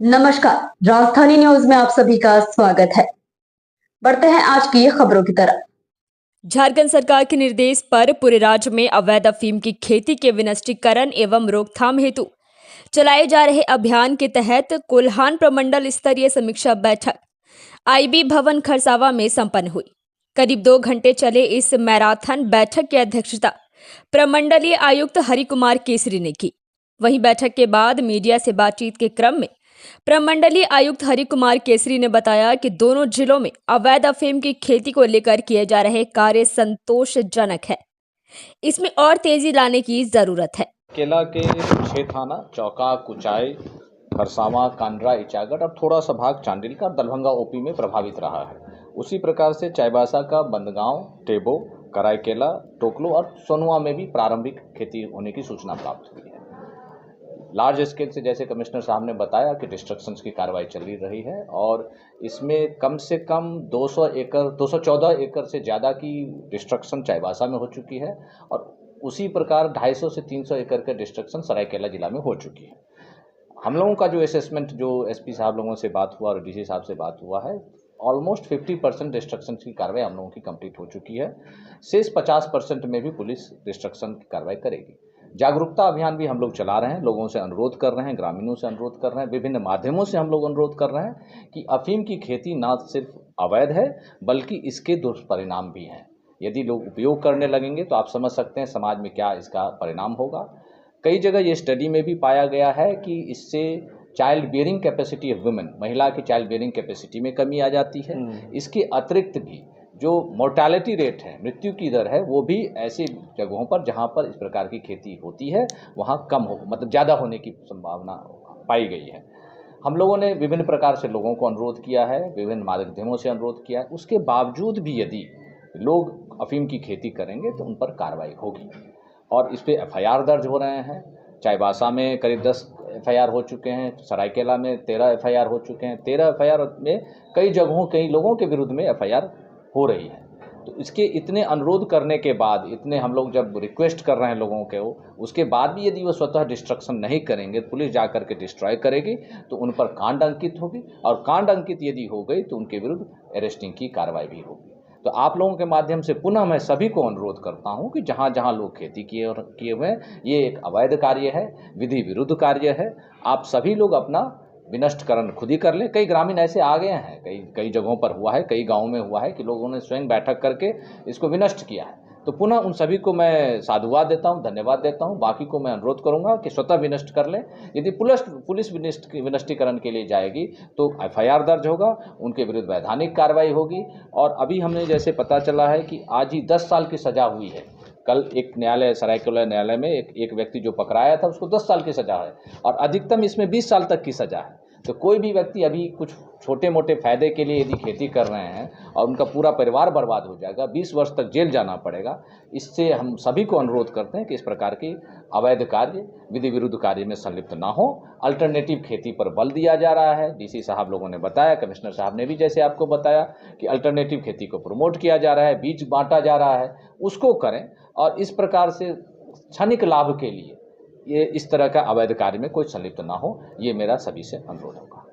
नमस्कार। राजधानी न्यूज में आप सभी का स्वागत है। बढ़ते हैं आज की खबरों की तरफ। झारखंड सरकार के निर्देश पर पूरे राज्य में अवैध अफीम की खेती के विनिष्टीकरण एवं रोकथाम हेतु चलाए जा रहे अभियान के तहत कोल्हान प्रमंडल स्तरीय समीक्षा बैठक आईबी भवन खरसावा में संपन्न हुई। करीब 2 घंटे चले इस मैराथन बैठक की अध्यक्षता प्रमंडलीय आयुक्त हरि कुमार केसरी ने की। वहीं बैठक के बाद मीडिया से बातचीत के क्रम में प्रमंडलीय आयुक्त हरि कुमार केसरी ने बताया कि दोनों जिलों में अवैध अफीम की खेती को लेकर किए जा रहे कार्य संतोषजनक है। इसमें और तेजी लाने की जरूरत है। केला के 6 थाना चौका, कुचाई, खरसावां, कांड्रा, इचागढ़ और थोड़ा सा भाग चांडिल का दरभंगा ओपी में प्रभावित रहा है। उसी प्रकार से चाईबासा का बंदगांव, टेबो, कराईकेला, टोकलो और सोनुआ में भी प्रारंभिक खेती होने की सूचना प्राप्त हुई है। लार्ज स्केल से जैसे कमिश्नर साहब ने बताया कि डिस्ट्रक्शन की कार्रवाई चल रही है और इसमें कम से कम 214 एकड़ से ज़्यादा की डिस्ट्रक्शन चाईबासा में हो चुकी है और उसी प्रकार 250 से 300 एकड़ का डिस्ट्रक्शन सरायकेला जिला में हो चुकी है। हम लोगों का जो असेसमेंट, जो एसपी साहब लोगों से बात हुआ और डीसी साहब से बात हुआ है, ऑलमोस्ट 50% डिस्ट्रक्शन की कार्रवाई हम लोगों की कंप्लीट हो चुकी है। शेष 50% में भी पुलिस डिस्ट्रक्शन की कार्रवाई करेगी। जागरूकता अभियान भी हम लोग चला रहे हैं, लोगों से अनुरोध कर रहे हैं, ग्रामीणों से अनुरोध कर रहे हैं, विभिन्न माध्यमों से हम लोग अनुरोध कर रहे हैं कि अफीम की खेती ना सिर्फ अवैध है बल्कि इसके दुष्परिणाम भी हैं। यदि लोग उपयोग करने लगेंगे तो आप समझ सकते हैं समाज में क्या इसका परिणाम होगा। कई जगह ये स्टडी में भी पाया गया है कि इससे child bearing capacity of women, महिला की चाइल्ड बियरिंग कैपेसिटी में कमी आ जाती है। इसके अतिरिक्त भी जो मोर्टालिटी रेट है, मृत्यु की दर है, वो भी ऐसी जगहों पर जहाँ पर इस प्रकार की खेती होती है वहाँ कम हो, मतलब ज़्यादा होने की संभावना पाई गई है। हम लोगों ने विभिन्न प्रकार से लोगों को अनुरोध किया है, विभिन्न माध्यमों से अनुरोध किया है। उसके बावजूद भी यदि लोग अफीम की खेती करेंगे तो उन पर कार्रवाई होगी और इस पर एफआईआर दर्ज हो रहे हैं। चाईबासा में करीब 10 एफआईआर हो चुके हैं, सरायकेला में 13 एफआईआर हो चुके हैं। 13 एफआईआर में कई जगहों कई लोगों के विरुद्ध में एफआईआर हो रही है। तो इसके इतने अनुरोध करने के बाद, इतने हम लोग जब रिक्वेस्ट कर रहे हैं लोगों के, उसके बाद भी यदि वो स्वतः डिस्ट्रक्शन नहीं करेंगे, पुलिस जा करके डिस्ट्रॉय करेगी तो उन पर कांड अंकित होगी और कांड अंकित यदि हो गई तो उनके विरुद्ध अरेस्टिंग की कार्रवाई भी होगी। तो आप लोगों के माध्यम से पुनः मैं सभी को अनुरोध करता हूं कि जहां जहां लोग खेती किए हुए हैं, ये एक अवैध कार्य है, विधि विरुद्ध कार्य है। आप सभी लोग अपना विनष्टकरण खुद ही कर लें। कई ग्रामीण ऐसे आ गए हैं, कई जगहों पर हुआ है, कई गाँव में हुआ है कि लोगों ने स्वयं बैठक करके इसको विनष्ट किया है। तो पुनः उन सभी को मैं साधुवाद देता हूं, धन्यवाद देता हूं। बाकी को मैं अनुरोध करूंगा कि स्वतः विनष्ट कर लें। यदि पुलिस विनष्टीकरण के लिए जाएगी तो एफआईआर दर्ज होगा, उनके विरुद्ध वैधानिक कार्रवाई होगी। और अभी हमने जैसे पता चला है कि आज ही 10 साल की सजा हुई है। कल एक न्यायालय, सरायकेला न्यायालय में एक व्यक्ति जो पकड़ाया था उसको 10 साल की सजा है और अधिकतम इसमें 20 साल तक की सजा है। तो कोई भी व्यक्ति अभी कुछ छोटे मोटे फायदे के लिए यदि खेती कर रहे हैं और उनका पूरा परिवार बर्बाद हो जाएगा, 20 वर्ष तक जेल जाना पड़ेगा। इससे हम सभी को अनुरोध करते हैं कि इस प्रकार की अवैध कार्य, विधि विरुद्ध कार्य में संलिप्त ना हो। अल्टरनेटिव खेती पर बल दिया जा रहा है। डीसी साहब लोगों ने बताया, कमिश्नर साहब ने भी जैसे आपको बताया कि अल्टरनेटिव खेती को प्रमोट किया जा रहा है, बीज बांटा जा रहा है, उसको करें। और इस प्रकार से क्षणिक लाभ के लिए ये इस तरह का अवैध कार्य में कोई संलिप्त ना हो, ये मेरा सभी से अनुरोध होगा।